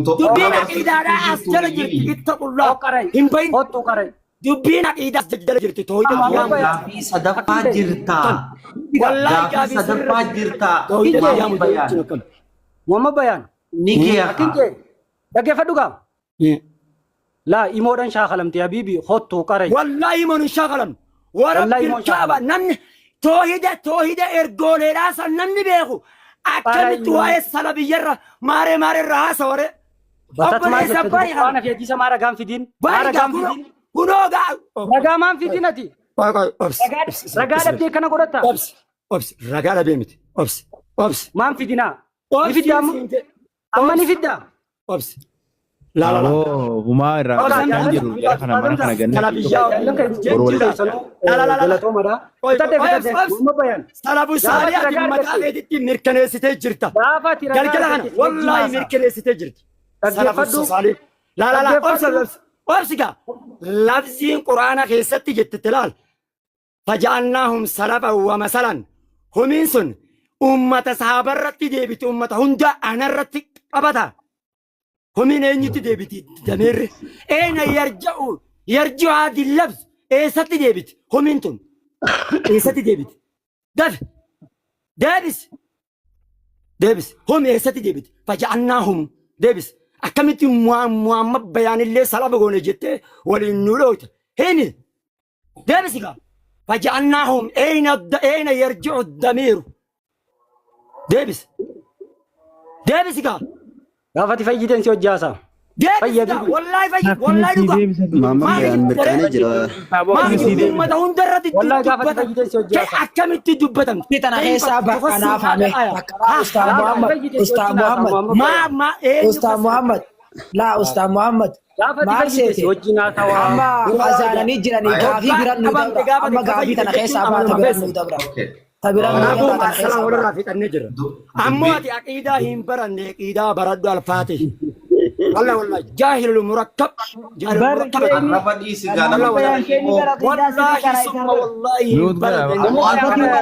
دبين عقيدة لا أسجل جرت اتقوا الله هم بين دبين عقيدة أسجل جرت توحيد القيام في صدقة جرتا والله في صدقة جرتا توحيد القيام وما بيان نيجي كنجي دقة فدوكا لا إيموران شاخلم تي حبيبي خطو قري والله من شغلم ورب الكعبة نمن توحيد إرجول راس نمن بيخو أكمل توعي السلبية ماري راس وري بس ما سباري أنا في دي سمارا قام في دين مارا قام في دين كنوغا رجع ما في دين أتي رجع أبدي كنا قرطة أبس رجع بيمت أبس ما في دينا نفيد أما نفيد أبس لا هما الرجال يا أخي أنا كنا جنة سلابو سالي أتي متعبد مركنة ستجرتا قال كلام والله مركنة ستجرت سلابو سالي لا أبس كا لفظين قرآن خيست جت تلال فجعلناهم سلفا ومثلا هم إنسان أمة صحابة رتي ديبت أمة هندا أنا رتي أبدا هم إن يجت ديبت دمير أين يرجع هذه اللفظ إيه ست ديبت هم إنتم إيه ست ديبت دابس هم إيه ست ديبت فجعلناهم دابس أكملت محمد بيان اللي سلام قولنا جت وللنولوت هني دابس كا فجعلناهم أين يرجع الضمير دابس كا لا فتي فيجي سو جاسا والله ما ما دون درت والله قافت فيجي سو جاسا أكملت دبتم أنا حساب أنا فاهم أستاذ محمد ما أستاذ محمد لا أستاذ محمد ما فيجي وجهنا توا أما أزانا نجرا كافي برا نودبرا أما كافي أنا حساب تبرا نودبرا تبرا نودبرا أمواتي عقيدة هم برا عقيدة برد الفاتح والله جاهل المركب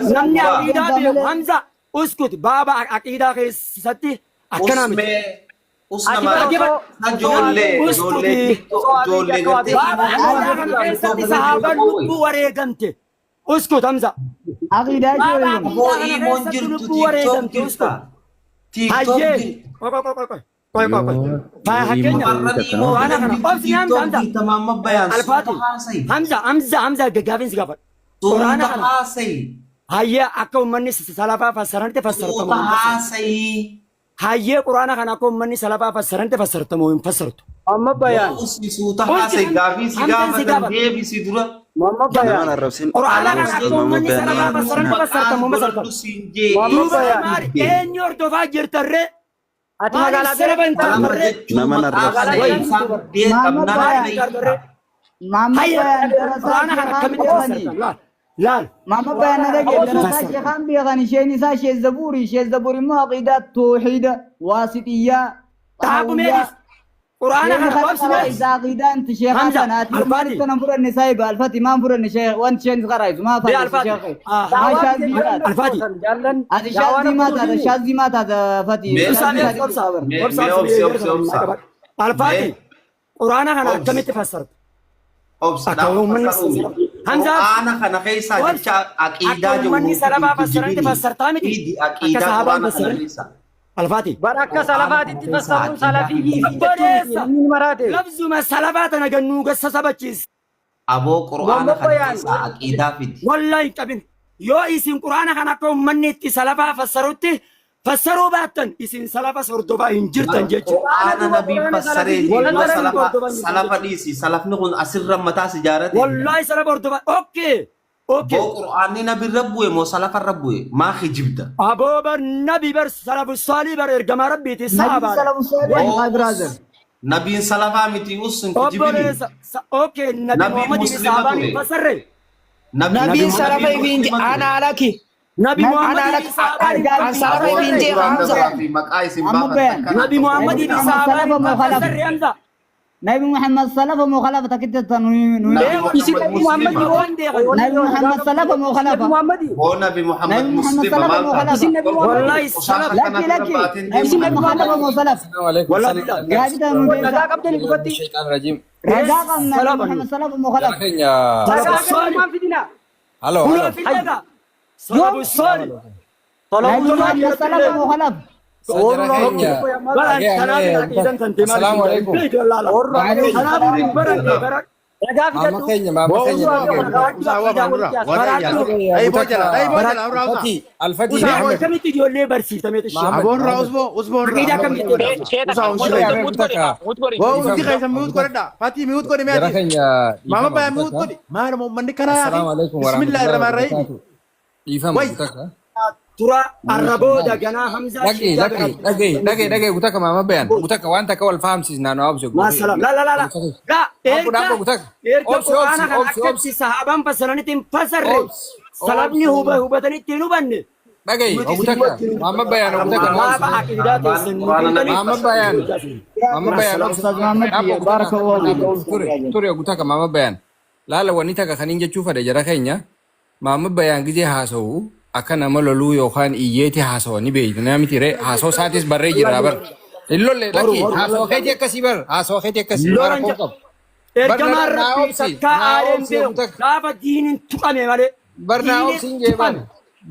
نمني عقيدة حمزة اسكت بابا عقيدة ستي أكنامي اسكت حمزة عقيدة حمزة جابين سكابر هيا أكو مني سلافا فسرنت فسرت هيا قرآن كان أكو مني سلافا فسرنت فسرت مهم فسرت أما بيان ماما بيان قرآن كان أكو مني سلافا فسرنت فسرت مهم فسرت ماما بيان إن يردو فاجر ترى أتما قال أدري ماما بيان قرآن كان كم لا ماما بيان هذا دراسة شيخان بيغني شيء نساء شيء زبوري ما عقيدة توحيد واسطية تابو ميدس قرآن كان خبص إذا عقيدة أنت شيخان أنا أتمنى تنفر النساء بالفتي ما نفر النساء وأنت شيء نقرأ ما فاهم شيخ الفاتي هذا شاذي مات هذا فتي الفاتي قرآن كان كم تفسرت حمزة أنا كان خيسا عقيدة مني سلفا فسرت فسرت ميدي كصحابة فسرت الفاتي بركة سلفات تفسرون سلفي من مراتب لفظ ما سلفات أنا جنو قصة سبتشيس أبو قرآن كان خيسا عقيدة فيدي والله كابين يو اسم قرآن كان كم مني سلفا فسرت فسروا باتن اسم سلفا سردوبا إنجرتن جيجو أنا نبي فسرين سلفا ديسي سلف نقول أسر متى سجارة والله سلفا سردوبا أوكي بو قرآن نبي ربوي مو سلف ربوي ما خجبته أبو بر نبي بر سلف الصالي بر إرجما ربي تسابا نبي سلفا متي وسن كجبني أوكي نبي محمد بسابا فسر نبي سلفا بينجي أنا علىك نبي محمد سلفا بينجي حمزة نبي محمد بسابا فسر حمزة نبي محمد سلف ومخالفة كده تنوين isi nabi muhammad waan deeqan نبي محمد سلف ومخالفة muhammad هو نبي محمد نبي محمد مسلم صلى الله ما عليه وسلم. والله السلام لكي نبي مخالفة ومخالفة والله قاعدة من dagaa qabdani dubbatti الشيطان الرجيم رجاء نبي محمد سلف ومخالفة Kenya. dagaa qabdani maan fidina Halo, هو halo. في اللغة صلب الصالح نبي محمد سلف ومخالفة Sajara Kenya. ولا Age, تنابي age. عقيدة تنتمي Assalamu alaikum. تنابي من برد برد dagaa Mama fidadhu Kenya, Mama Kenya. Al-Fatih, Al-Fatih. Muhammad. كم تجول لي برسي تميت الشيء أبون را أصبو أصبو عقيدة كم تجول ميوت كوردا فاتي ميوت كوردا Jara مياتي Kenya. ماما با ميوت كوردا ما أنا من كنا يا Assalamu أخي alaikum بسم الله الرحمن الرحيم Ifam Wai. Gutaka. ترى الربو ده جنا حمزة Lagi Gutaka Mama Bayan. Gutaka wanta ka wal faham sis nano abso. ما سلام لا لا لا لا لا Dapo Gutaka. أنا كان أكتب صحابا فسرني تيم فسر سلامني هو بدني تينو بني Lagi Gutaka. Mama Bayan Gutaka. ما بعقيدة Mama Bayan. Mama Bayan. أستاذ محمد بارك الله فيك Turi Gutaka Mama Bayan. Lala wanita ka kanin jechuufa da Jara Kenya. Mama Bayan gije haasa'u akka nama loluu yookaan iyyeeti haasa'u ni beeytu nama miti ree haasa'u isaatis barree jira bar. Illolle lakki haasa'u keetii akkasii bar haasa'u keetii akkasii bara koo qabu. إرجع ربي سكا آرم بيو دافع دين تقامي ماله Barna obsiin jeeban.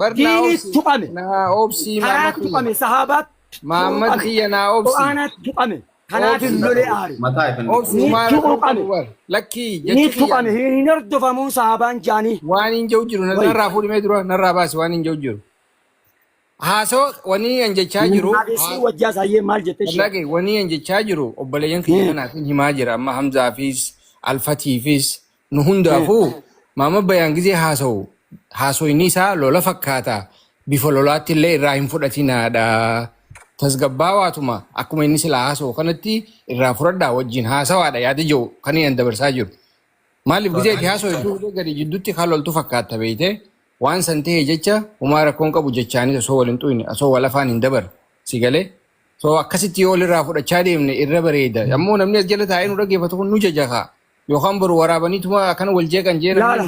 Barna دين obsi. تقامي Na obsi حرام Muhammad. تقامي صحابات Muhammad kiyya na obsi. وأنا تقامي كنا في اللولي آري متى يفهم Obsi Ni maal tuqame. qabu bar. Lakki ني jechi تقامي kiyya. هي نرد فمو صحابان جاني Waan hin jiru jiru narraa fuudhimee dura narraa baasi waan hin jiru. Haasoo wanii an jechaa jiru. هذه سي وجاز هي مال جتش Dhage wanii an jechaa jiru obboleeyyan kiyya kanaatiin himaa jira amma Hamzaafis Alfatiifis nu hundaafuu Mama Bayan gizee haasoyni isaa lola fakkaata bifa lolaatti illee irraa hin fudhatinaadha. Tasgabbaawaatuma akkuma inni silaa haasa'u kanatti irraa fudhadhaa wajjin haasawaadha yaada jiru kan inni dabarsaa jiru. Maaliif gizee itti haasa'u iddoo gadi jidduutti kan loltu fakkaata beeyte waan san ta'e jecha homaa rakkoon qabu jechaanis osoo wal hin xuyne osoo wal afaan hin dabar si galee. So akkasitti yoo walirraa fudhachaa deemne irra bareeda. Ammoo namni as jala taa'ee nu dhaggeeffatu kun nu jajakaa. Yookaan boru waraabaniituma akkana wal jeeqan jeeran. لا لا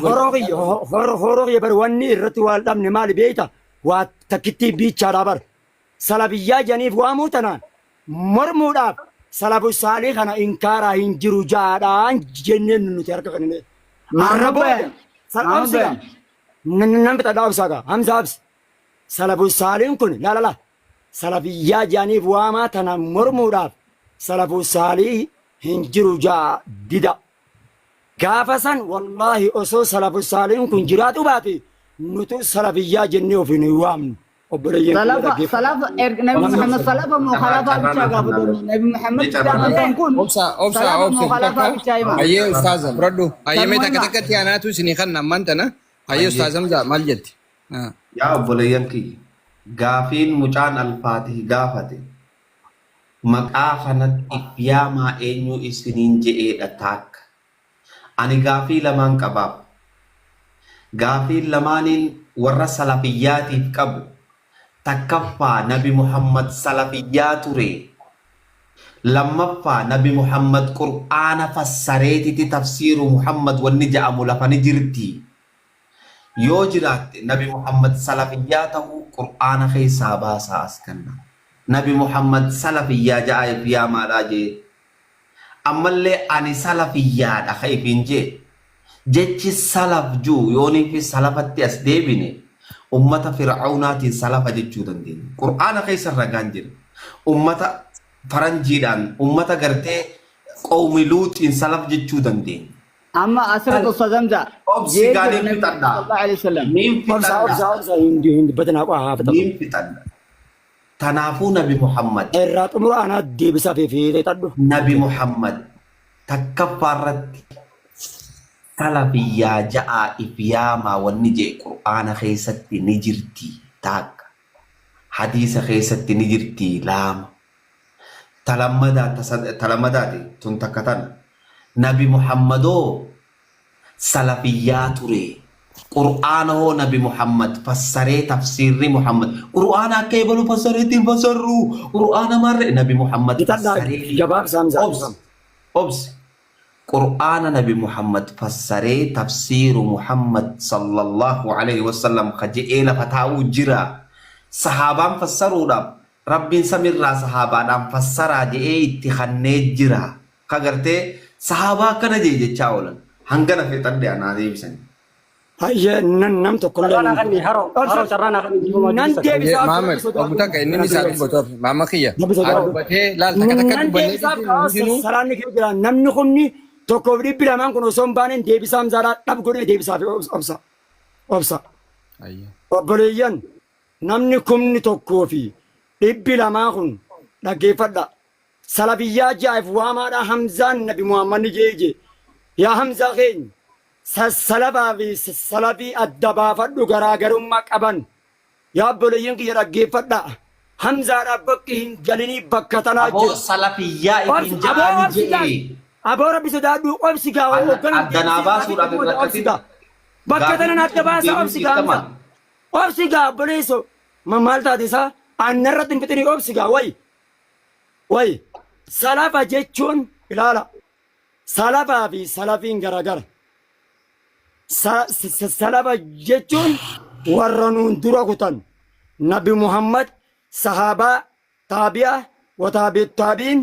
هروغي برواني الرتوال دم مال بيتا وتكتي بيتشا رابر سلبيا جنيف واموتنا مرمودا سلب الصالح أنا إنكارا إنجرو جادان جنن نترك كنني عربو سلام سلام نم بتداو ساقا هم زابس سلب الصالح كن لا لا لا سلبيا جنيف واماتنا مرمودا سلب الصالح إنجرو جا ديدا قافسا والله أصو سلف الصالحين كن جرات وباتي نتو سلفيا جنة وفي نوام سلف نبي محمد سلف ومخالفة بيشاقا نبي محمد كان تكون Obsa مخالفة بيشاقا Ayyee ustaaza fudhadhu. Ayyee takka takkatti anaatu isinii kan ammantana. Ayyee ustaaza Hamzaa maal jetti? yaa obboleeyyan kiyya gaafiin mucaan alfaatihi gaafate maqaa kanatti ifyaamaa eenyu isiniin je'eedha taakka ani gaafii lamaan qabaaf gaafiin lamaaniin warra salafiyyaatiif qabu takkaffaa nabi muhammad salafiyyaa ture lammaffaa nabi muhammad qur'aana fassareetiti tafsiiru muhammad wanni ja'amu lafa ni jirti yoo jiraatte nabi muhammad salafiyyaa ta'uu qur'aana keessaa baasaa as kanna nabi muhammad salafiyyaa ja'a ifyaamaadhaa jee ammallee ani salafiyyaadha ka ifin jee jechi salaf juu yoonii fi salafatti as deebine ummata fir'aawnaatiin salafa jechuu dandeenya qur'aana keessa ragaan jira ummata faranjiidhaan ummata gartee qawmi luuxiin salaf jechuu dandeenya أما أسرة الصدمزة obsi gaaniin صلى fixadha الله عليه وسلم niin أبسا fixadha هندي بدنا أقوى حافظة niin fixadha tanaafuu nabi muhammad الرات أمر أنا دي بسا في تدو nabi muhammad takkaffaarratti salafiyyaa ja'aa ifyaamaa wanni jee qur'aana keessatti ni jirti taakka hadiisa keessatti ni jirti laama talammadaati tun takka tan nabi muhammadoo salafiyyaa ture qur'aana hoo nabi muhammad fassaree tafsiirri muhammad qur'aana akka eebalu fassareettiin fassarru qur'aana marre nabi muhammad fassaree جواب سامزا أبس قرآن نبي محمد فسره تفسير محمد صلى الله عليه وسلم خجئين فتاو جرا صحابا فسروا رب سمر صحابا نام فسر جئي اتخاني جرا كغرتي صحابا كان جي جاولا هنگنا في تندي أنا دي بسن هيا نم تقول Carraan akan nih, haro carraan akan nih. nanti bisa Muhammad, kamu tak ini misal botol. Mama kia. Bisa Aku baca lal tak nanti bisa sarani kira namni kumni toko ribi laman kono sombanen dia bisa amzara tab gune dia bisa obsa Ayya. obboleeyyan namni kumni tokko fi ribi laman kun dhaggeeffadha salafiyyaa jaa'if waamaadha hamzaan nabi muhammad jeeje yaa hamzaa keenya salafaa fi salafii adda baafadhu garaagarummaa qaban yaa obboleeyyan kiyya dhaggeeffadha hamzaadha bakki hin galinii bakka tanaa أبو jira سلفية ابن جعل جئي aboo rabbi sodaadhu obsigaa Addanaa baasuudha obsigaa bakka tanan adda baasa obsigaa obsigaa obboleesso maal taate isaa annarratti hin fixinii obsigaa way salafa jechuun ilaala salafaa fi salafiin garagara salafa jechuun warra nuun dura kutan nabi muhammad sahaabaa taabi'a wataabiin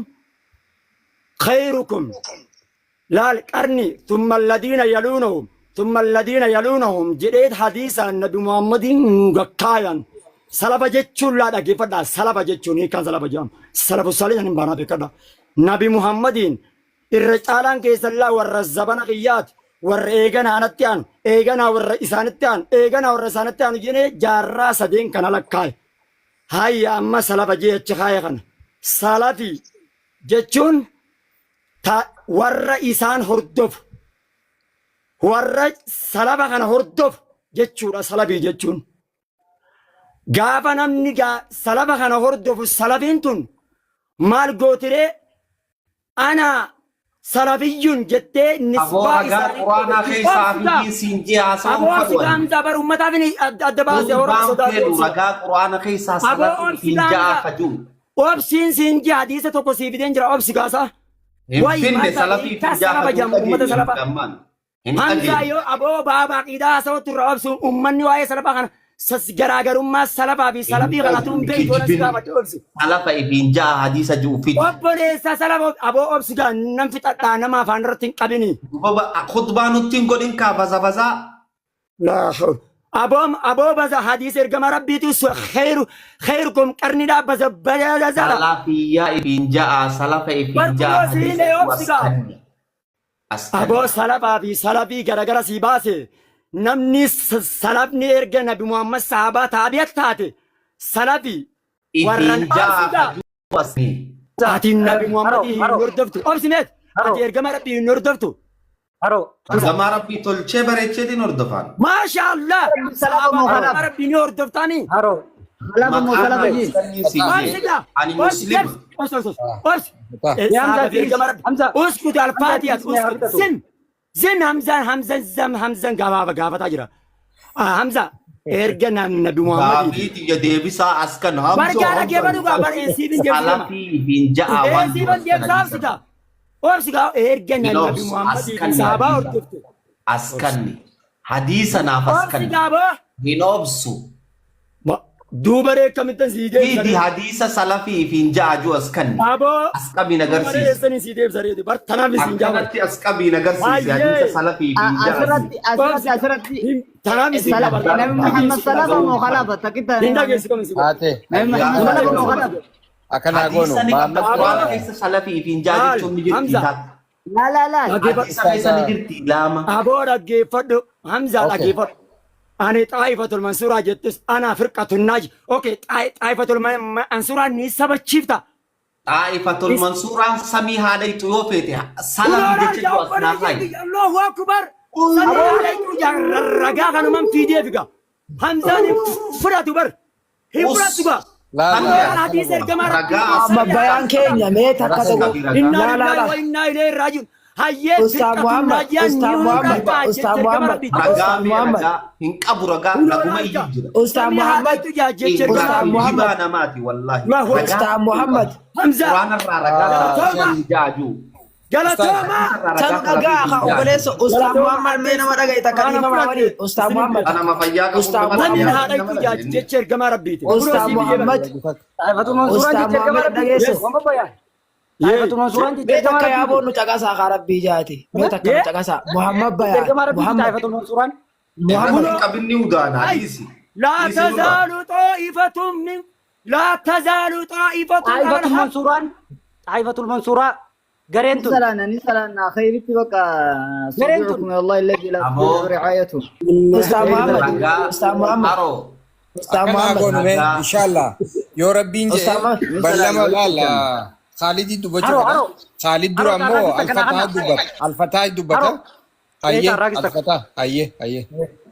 خيركم لا القرن ثم الذين يلونهم جديد حديث النبي محمد غكايا سلف جچون لا دغ فدا سلف جچون كان سلف جام سلف صالح بنا بكدا نبي محمد الرجالان كيسلا ورزبنا قيات ور ايغنا انتيان ايغنا ور اسانتيان ايغنا ور سانتيان جني جارا سدين كان لكاي هاي اما سلف جچ خايخن سلفي جچون warra isaan hordof warra salaba kana hordof jechuudha salabii jechuun gaafa namni salaba kana hordofu salabiin tun maal gootiree ana salabiyyun jettee nisbaa isaanii quraana keessaa fi siinjii haasawwan aboo sigaamsa bar ummataaf adda baasee horra sodaatu ragaa quraana keessaa salabii siinjaa fajuu obsiin siinjii hadiisa tokko siifideen jira obsi gaasaa Hinfinne salafii fi jaahatu Hamza yoo aboo baabaa qidaa sawtu raabsu ummanni waa'ee salafaa kana garaagarummaa salafaa fi salafii kanatu hin beeku wala sigaafadhe obsi. Salafa ibiin jaa hadiisa juufi. Obboleessa salafa aboo obsi gaa nam fixadhaa nama afaan irratti hin qabini. Khutbaa nutti hin godhin kaa baza. aboo baza hadiisa ergama rabbiitu khayrukum qarnidhaa baza baza. Salafiyyaa ibiin jaa salafa ibiin jaa aboo salafaa fi salafii garagara sii baase namni salafni erga nabi muhammad sahabaa taabi'at taate salafii warran ati nabi muhammad hin hordoftu obsineet ati ergama rabbii hin hordoftu ergama rabbii tolchee bareecheetiin hordofan maasha allah ergama rabbii ni hordoftanii ani muslim اسكت الفاتحة اسكت زم همزة غافتا جرا همزة ارجنا النبي محمد دافيت يا ديبسا اسكن همزة برجع لك يا بدو غابر سيبن جيب سلفي بن جاء وان سيبن جيب سابسكا ورسكا ارجنا النبي محمد صحابة ورتفت اسكني حديثنا فاسكن بنوبسو دوباره كمتن سيدي في حديث سلفي في جاجو اسكن اسكبي نغرسي سني سيدي بسريدي برتنا بسنجا اكنتي اسكبي نغرسي حديث سلفي في جاجو أسرت تنا بسنجا نبي محمد سلام مخالفة تكيد هندا كيسكم سيبا Ate. نبي محمد سلام مخالفة Akan aku nu. حديث القرآن كيس سلفي في جاجو تشوم نجرتي لا حديث كيس نجرتي لاما أبو رجع فدو حمزة رجع فد أنا طائفة المنصورة جتس أنا فرقة الناج أوكي طائفة المنصورة نسبة شفتا طائفة المنصورة سمي هذا يتوفيتها سلفي جتشو أسنا هاي الله أكبر سمي هذا رجع كانوا من في ديفكا حمزة فراتو بر هي فراتو بر حديث الجمال بيان كينيا ميت هكذا إنا لله وإنا إليه راجعون هاي أستاذ محمد أستاذ محمد هنك أبو رجاء لكم يجيب أستاذ محمد أستاذ محمد ماتي والله أستاذ محمد حمزة وانا الرجاء جاجو Galatoomaa. San dhagaa ka obboleessa Ustaz Muhammad mee nama dhagaita kan himama wali Ustaz Muhammad. Nama fayyaa qabu. Ustaz Namni Muhammad. haadha itti jaaji jecha ergamaa rabbiiti. Ustaz Muhammad. Xaifatul Mansuuraan Ustaz jecha Muhammad gama dhageesse. Muhammad Bayaan. Xaifatul Mansuuraan jecha Mee gama takka yaaboo nu caqasaa ka rabbii jaati. Mee takka nu caqasaa. Muhammad Bayaan. Muhammad. Xaifatul Mansuuraan. Muhammad qabinni udaana dhiisi. لا تزال طائفة من لا تزال طائفة طائفة المنصوران طائفة المنصورة قرينتم نسألنا خيرتي بقى صديقكم يا الله الذي لا تضيع رعايته. Ustaz Muhammad. Ustaz Muhammad. Aro. Ustaz Akkana Muhammad. goonu mee inshallah yoo rabbiin jedhe Ustaama. ballama laala Khaalidii dubbachuu Haro. qaba. Khaalid dura Haro, ammoo Haro, Alfataa dubbata. Alfataa dubbata. Haro. Hayyee Raagista. Alfataa hayyee.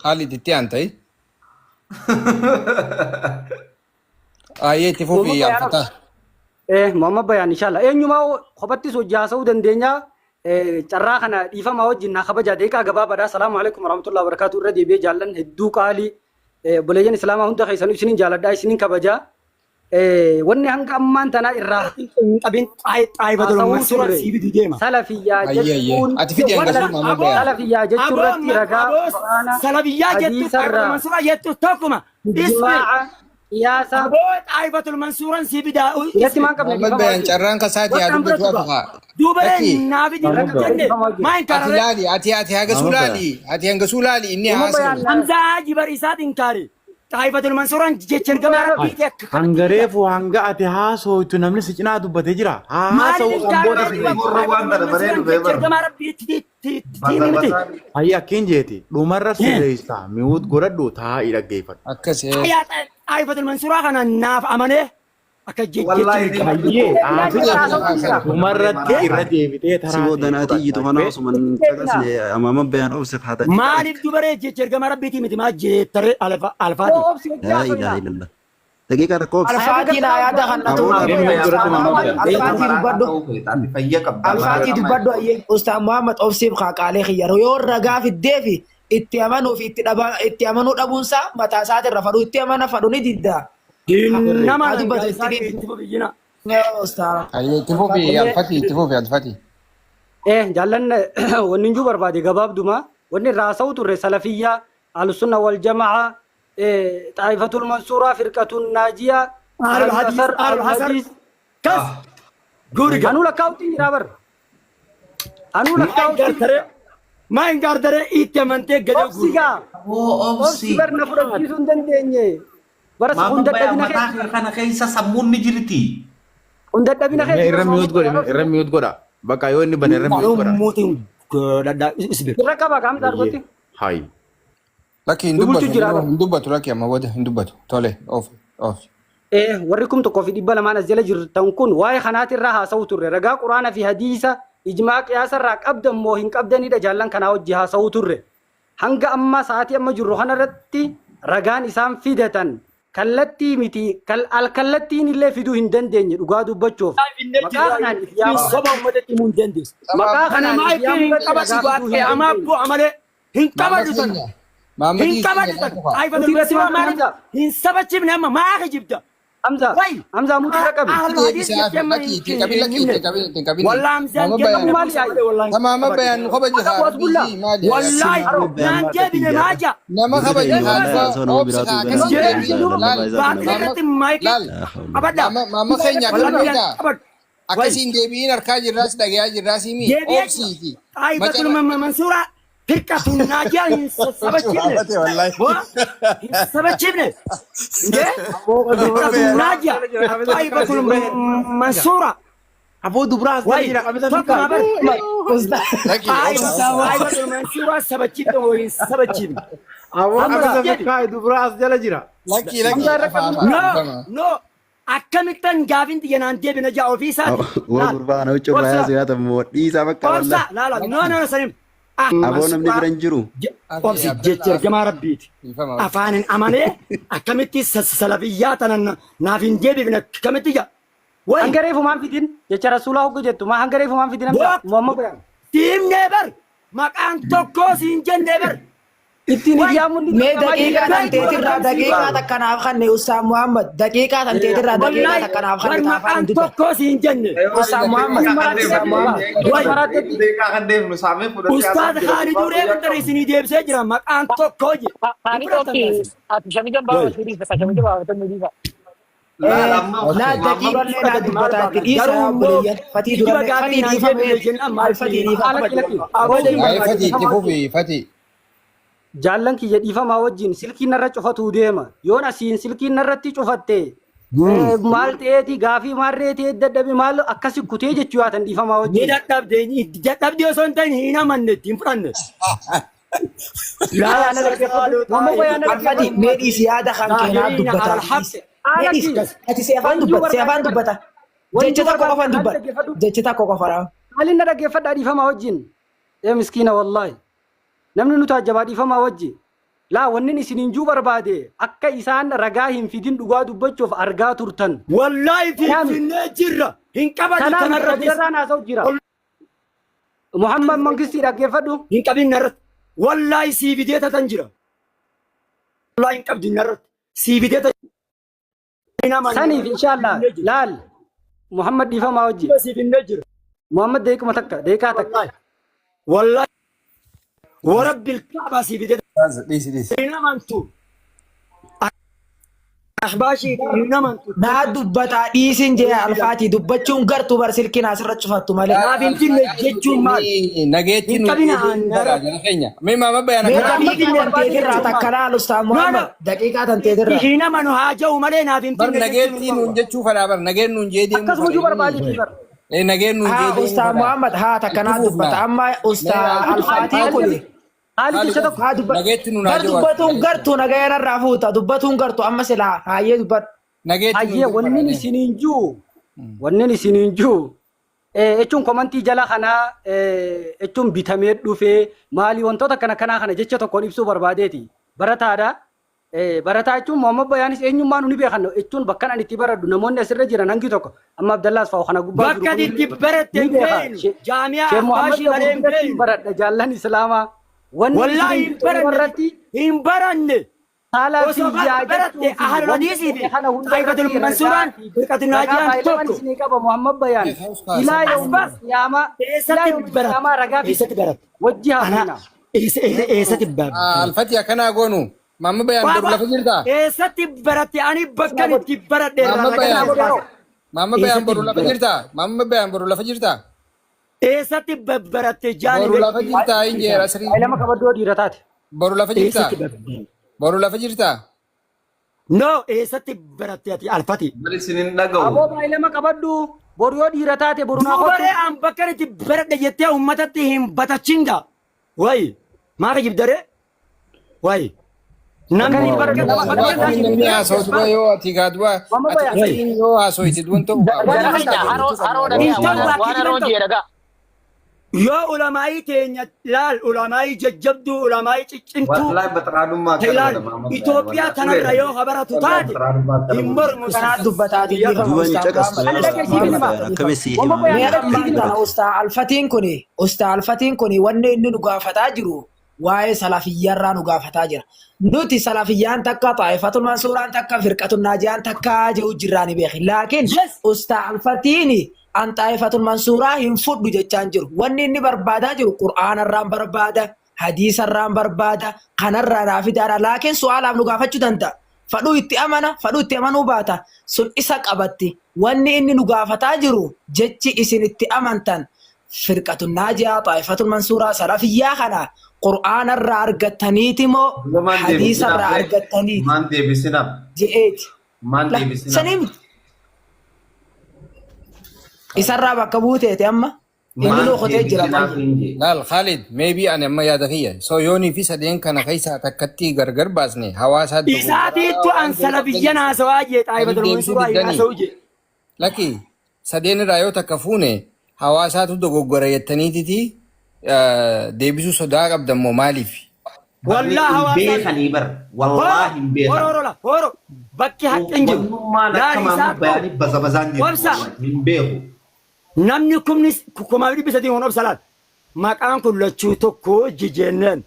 Khaalid itti aantai. Hayyee itti fufii Alfataa. Muhammad Bayaan inshallah eenyumaa kophattis hojii haasa'uu dandeenya. Carraa kana dhiifamaa wajjin na kabaja deeqaa gabaabaadha. Salaamu alaikum warahmatullahi wabarakatuh. Irra deebi'ee jaallan hedduu qaalii buleeyyan islaamaa hunda keessanuu isiniin jaaladhaa isiniin kabajaa. Wanni hanga ammaan tanaa irraa qabin xaayifatul mansuura sibiitu deema. salafiyyaa jechuun Ati fidii hangasuu Muhammad Bayaan. salafiyyaa jechuun irratti ragaa salafiyyaa jettu xaayifatul mansuura jettu tokkuma. ijmaaca qiyaasa Aboo xaayifatul mansuuraan sibiidhaa. irratti maan qabne Muhammad Bayaan carraan kasaati yaa dubbatu hafa. Duubalee naafi diinagdee jenne maa hin Ati kaarare. laali ati hangasuu laali inni haasa'u. Hamzaa jibar isaatiin kaare. Xaayifatul mansuuraan jecha ergamaa rabbiiti akka. Hangareefu hanga ati haasooytu namni si cinaa dubbatee jira. Haasa'u samboota fi ergamaa rabbiiti miti. hayya akkiin jeeti dhumarra sirreessa mi'uut godhadhu taa'ii dhaggeeffadhu. Akkasii. Xaayifatul mansuuraa kana naaf amanee akka jecha. Dhumarratti irra deebitee taraa. سوداناتي يتوهنا وسمن تكسي أمام بيان أوسخ هذا Maaliif dubaree jecha ergamaa rabbiiti miti maa jettare alfaati. لا إله إلا الله دقيقة ركوب Alfaatiin yaada kan natu. Alfaatii dubbadhu. Fayyaa qabda. Alfaatii dubbadhu ayyee Ustaz Muhammad obsiif qaaqaalee xiyyaru yoo ragaa fiddee fi itti amanuu fi itti amanuu dhabuunsaa mataa isaatirra fadhu itti amana fadhu ni diddaa. Nama Haa dubbatu itti fufiyyina. Ustaz. Hayyee itti fufii Alfatii. jaallan wanni injuu barbaade gabaabduma wanni irraa haasa'u turre salafiyyaa ahlusunna wal jamaa xaayifatul mansuuraa firqatun naajiyaa Al-Hadis. Kas. Guriga. anuu lakkaa'utti jira bar anuu Maa hin lakkaa'utti gartare. Maa hin gartare itti amantee gadi obsi gaa obsi bar na fudhachiisuu hin dandeenye bara hunda dhabina keessa Mataa kana keessa sammuun ni jirti. hunda dhabina keessa Irra mi'uut godha. Bakka yoo inni bane irra mi'uut godha. Mootiin daddaa isbir. irra qaba kaamta argotti Hayi. Lakki hin dubbatu lakki amma booda hin dubbatu. Tole of. warri kum tokkoo fi 200 as jala jirtan kun waa'ee kanaati irraa haasa'u turre ragaa quraana fi hadiisa ijmaa qiyaasa irraa qabdan moo hin qabdanidha jaallan kanaa wajji haasa'u turre hanga amma sa'aatii amma jirru kanarratti ragaan isaan fidatan kallattii miti kallattiin illee fiduu hin dandeenye dhugaa dubbachuuf maqaa kanaan if yaamuu Soba uummatatti himuu hin dandeessu. maqaa kanaan Maa if yaamuu hin qabatu baatee amaa bu'a malee hin qabatu sana. Hin qabatu sana. Xaayifatul mansuuraa maaliif hin sabachiifne amma maa kijibda. Hamza Hamza mutu raqabi Wallah Hamzaan jedhamu maali yaa'e wallah. Tamaama bayaan nu kabaja haadhi maali? Wallahi naan deebine maaja. Nama kabaja Baatee irratti maayikii abadda. Mama keenya akkasiin deebiin harkaa jirraas dhagayaa jirraas himi obsiiti. Xaayifatul mansuuraa firqatun naajiyaa hin sabachiifne. Hin sabachiifne. Firqatun naajiyaa. Xaayifatul mansuuraa. Aboo dubraa as jira qabisa Tokko fiikaa. Xaayifatul mansuuraa sabachiifne moo hin sabachiifne. Aboo qabisa fiikaa dubraa as jala jira. Lakki No. Akkamittan gaafin xiyyanaan deebina jaa ofii isaati. وقربان وجه رايا زيادة مودي سابق Obsa والله laala no sanim. أبو نمني برنجرو Obsi jecha ergamaa rabbiiti. Afaanin amanee akkamitti salafiyyaa tanan naaf hin deebifne akkamitti jaa. hangareefu maan fidin jecha rasuulaa hoggu jettu maa hangareefu maan fidin Muhammad bayaan Diimnee bar maqaan tokkoo siin jennee bar. ittiin iyyamuun mee daqiiqaa tan teetirraa daqiiqaa takkanaaf kanne Ustaz Muhammad daqiiqaa tan teetirraa daqiiqaa takkanaaf kanne War taafaan maqaan dubba tokko siin jenne. Ustaz Muhammad Ustaad Khaalid Uree kan tare isinii deebisee jira maqaan tokko je. naa daqiiqallee naa dubbataatti dhiisa buleeyyan fatii durallee fatii dhiifamee fatii dhiifamee Fati itti fufi Fati. jaallan kiyya dhiifamaa wajjin silkiin narra cufatuu deema yoon asiin silkiin narratti cufatte maal ta'eeti gaafii maarree ta'e dadhabe maal akkasi kutee jechuu yaatan dhiifamaa Ni wajjin dadhabde osoo hin ta'in hin amanne ittiin fudhanne. Alfati mee dhiisi yaada kan keenyaa dubbataa ati seefaan dubbata jecha tokko qofaan dubbata jecha tokko qofaadha. maalin na dhaggeeffadhaa dhiifamaa wajjin miskiina wallaahi namni nuti ajjabaa dhiifamaa wajji laa wannin isiniin juu barbaade akka isaan ragaa hin fidin dhugaa dubbachuuf argaa turtan Wallaahi finfinnee jirra. Hin qabatu kanarratti. kanarraa naasa'u jira Muhammad Mangistii dhaggeeffadhu Hin qabin narratti. Wallaahi siibidee tatan jira. Wallaahi hin qabdu narratti. Siibidee tatan. saniif inshaallah laal Muhammad dhiifamaa wajji Siibidee jira. Muhammad deeqaa takka Wallaahi. ورب الكعبة سيبدأ إنما أنتم أحباشي إنما أنتم naa dubbataa dhiisin jee alfaatii dubbachuun gartuu bar silkiin asirra cufattu malee. ما بنتي نجتشون مال Nageetti nu keenya. Mee maama bayana mee kana. daqiiqaa tan teetirraa takka laalu Ustaz Muhammad daqiiqaa tan teetirraa. حينما نهاجوا مالنا Bar nageetti nuun jechuu fadhaa bar nageen nuun jee deemu. akkasuma juu barbaade bar Nageen nuun jee haa deemu. Ustaz Muhammad haa takka naa dubbata amma Ustaz alfaatii kuni. haali keessa tokko haa dubbata Nageetti nuun gar haajaa dubbatuun gartuu nagaya narraa fuuta dubbatuun gartuu amma silaa haayyee dubbatu. Nageetti hayyee wannin isiniin juu jechuun komantii jala kanaa jechuun bitamee dhufee maalii wantoota kana jecha tokkoon ibsuu barbaadeeti barataadha barataa jechuun Muhammad Bayaanis eenyummaa nuni beekan jechuun bakka ani itti baradhu namoonni asirra jiran hangi tokko amma Abdallaas fa'aa kana gubbaa jiru bakka itti baratte hin beeknu jaamiyaa Ahbaashii malee hin beeknu baradha jaallan islaamaa wallaahi hin baranne haala osoo baratte ahlul hadiisii fi Taa'ifatul Mansuuraan firqatul naajiyaan tokko qaba Muhammad Bayaan ilaa yawma qiyaama eessatti baratte ragaa eessatti baratte wajji haafina eessatti baratte Alfati akkanaa goonu. Maama bayaan boru lafa jirtaa? eessatti baratte ani bakka itti baradhe Maama bayaan boru lafa jirtaa? Maama bayaan boru lafa jirtaa? eessatti baratte jaani Boru lafa jirtaa hin jeera sirii. lama kabaddoo dhiira taate Boru lafa jirtaa? Boru lafa jirtaa? no eessatti baratte ati alfati Bari sinin dhaga'u. aboo baay'ee lama qabaddu boru yoo dhiira taate boru naa dubaree an bakka itti baradhe jettee ummatatti hin batachinda way maa jibdare way namni Namni haasa'u dura yoo ati gaaduma ati yoo haasa'u itti duwan ta'u. yoo ulamaa'ii teenya laal ulamaa'ii jajjabduu ulamaa'ii ciccintuu Wallahi baxraadummaa ilaal Itoophiyaa tanarra yoo habaratu taate hin mormu kanaa dubbataati dhiifama Ustaz Alfatiin kuni wanni inni nu gaafataa jiru waa'ee salafiyyaarraa nu gaafataa jira. Nuti salafiyyaan takka Taa'ifatul Mansuuraan takka firqatul naajiyaan takka jedhu jirraa ni beeki. Laakiin Ustaz Alfatiin an Taa'ifatul Mansuuraa hin fudhu jechaan jiru. Wanni inni barbaadaa jiru Qur'aanarraan barbaada, hadiisarraan barbaada, kanarraa naafidaadha. Laakiin su'aalaaf nu gaafachuu danda'a. Fadhuu itti amanuu baata. Sun isa qabatti. Wanni inni nu gaafataa jiru jechi isin itti amantan firqatul naajiyaa Taa'ifatul Mansuuraa salafiyyaa kana Qur'aanarraa argattaniiti moo hadiisarraa argattaniiti? Maan deebisinaaf? Je'eeti. Maan deebisinaaf? Sanii miti. Isarraa bakka buuteeti amma. Inni lokotee jira. Laal Khalid maybe ani amma yaada kiyya. So yoonii fi sadeen kana keessaa takkatti gargar baasne hawaasa isaatiittu an salafiyyan haasawaa jee Taa'ifatul Mansuuraa haasa'u jee. Laki sadeen irraa yoo takka fuune hawaasaatu dogoggora jettaniititi deebisuu sodaa qabdammoo maaliif? Wallah hawaasa beekanii bar wallahi hin beekan. Horo bakki haqqin jiru. Wannummaan akka maamuu bayaanii bazabazaan Wabsa. jiru. Hin beeku. Namni kumni kumaa dhibbi sadii hoon obsalaan maqaan kun lachuu tokko jijjeenneen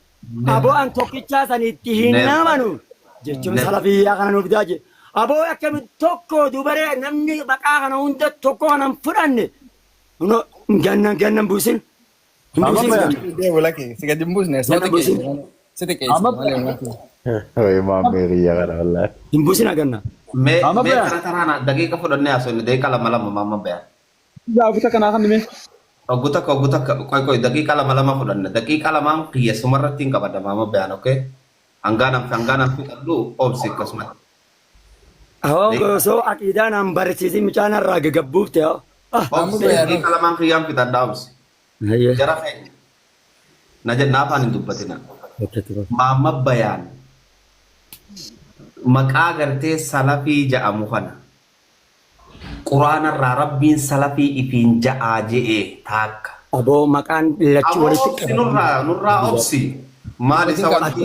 Aboo an tokkichaa sanitti hin namanu jechuun salafiyyaa kana nuuf daaje. Aboo akkami tokko dubaree namni maqaa kana hunda tokko kanan fudhanne gannan buusin. Hin buusin aganna. Mee kana taraana daqiiqa fudhannee haasofne daqiiqa lama lama maama bayaan. Gaafata kanaa kan dhimee. Ogguta koy daqiiqa lama lama fudhanne daqiiqa lamaan kiyya sumarratti hin qabadda maama bayaan okay. Hangaanan fudhadhu obsi akkasumatti. So aqiidaan an barsiisin mucaan irraa gagabbuufte. Daqiiqa lamaan kiyyaan fixadhaa obsi. Jara feenya. Na afaan hin dubbatina. Maama bayaan. Maqaa gartee salafii ja'amu kana. Quraana irraa rabbiin salafii ifiin ja'aa je'ee taakka. Aboo maqaan lachuu walitti qabama. Nurraa obsi. Maal isa wanti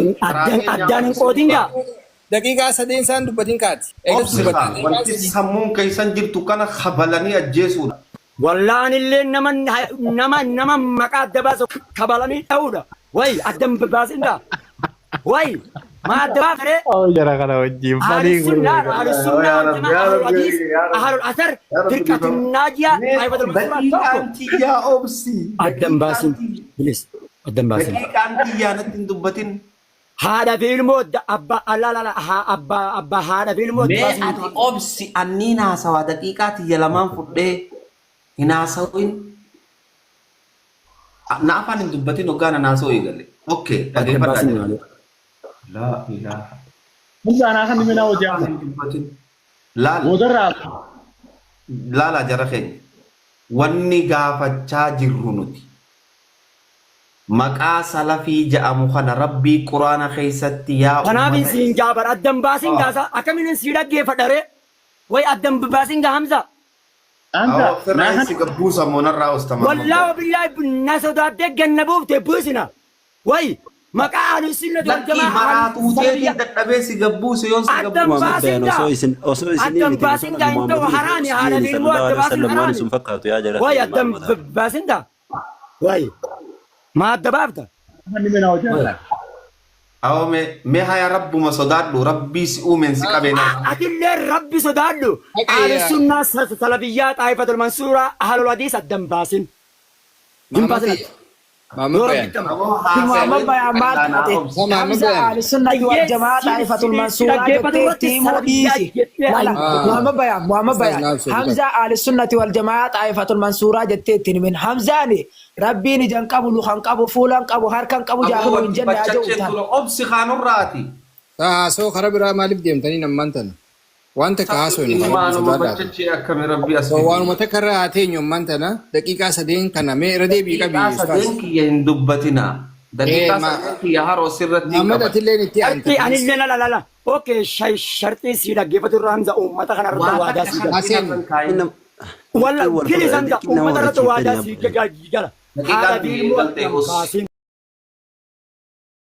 addaan hin qoodingaa. Daqiiqaa sadeen isaan dubbatiin kaati. Wanti sammuun keessan jirtu kana kabalanii ajjeesuudha. Wallaan illee nama maqaa adda baasu kabalanii ta'uudha. Wayi addan baasindaa. Wayi maa adda baafere. Jara kana wajjin Ahlu sunnah ahlul hadis ahlul asar firqatun najiya aibatul Daqiiqaan obsi. addan baasin bilis addan baasin. Daqiiqaan natti hin dubbatin. Haadha fi ilmoo abbaa haadha fi ilmoo Mee ati obsi anniin haasawaa daqiiqaa tiyya lamaan fudhee hin haasawin. Na afaan hin dubbatin hoggaan an haasawuu eegale. Okay, dhageeffadhaa. Laa ilaaha. Muzaanaa kan dhimee naa hojii Laala jara keenya. Wanni gaafachaa jirru nuti. Maqaa salafii ja'amu kana rabbii quraana keessatti yaa kanaaf siin jaabar addan baasin gaasa akkamiin si dhaggeeffadhare way addan baasin gaa Hamza. Firraansi gabbuusa moonarraa ostama. Wallaahi billaahi na sodaatee ganna buufte buusina. Way maqaa ahlu sunnah wal Lakkii maraatuu jeetii dadhabee si gabbuuse yoon si addan baasin gaa addan baasin gaa hin ta'u haraami haala fi ilmoo adda baasin haraami. Way addan baasin gaa way ma adda baafta. Awo me haya rabbuma sodaadhu rabbii si uumen si qabeena. Atillee rabbi sodaadhu ahlu sunnah salafiyyaa xaa'ifatul mansuuraa ahlul hadiis addan baasin. Hin baasin. Muhammad bayaan maal taate Hamza ahlusunnati wal jamaa xaa'ifatul mansuuraa jetteetti himuu dhiisi. Muhammad bayaan Hamza ahlusunnati wal jamaa xaa'ifatul mansuuraa jetteetti himin Hamzaani rabbiin ijaan qabu lukaan qabu fuulaan qabu harkaan qabu jaahilu hin jenne haa jedhu taate. Obsi kaanurraati. Taasoo karaa biraa maaliif deemtanii nammaan tana? Wanta kaasoo hin waanuma takka irraa haa teenyu ammaan tana daqiiqaa sadeen kana mee irra deebii qabii. Sadeen kiyya hin dubbatina. Daqiiqaa sadeen kiyya haroo sirratti hin Muhammad atillee itti aanta. Anillee la. Okay shartii si dhaggeeffatu irraa Hamza uummata kana irratti waadaa si gala. Walla bilisanda uummata irratti waadaa si gala. daqiiqaan biyya galtee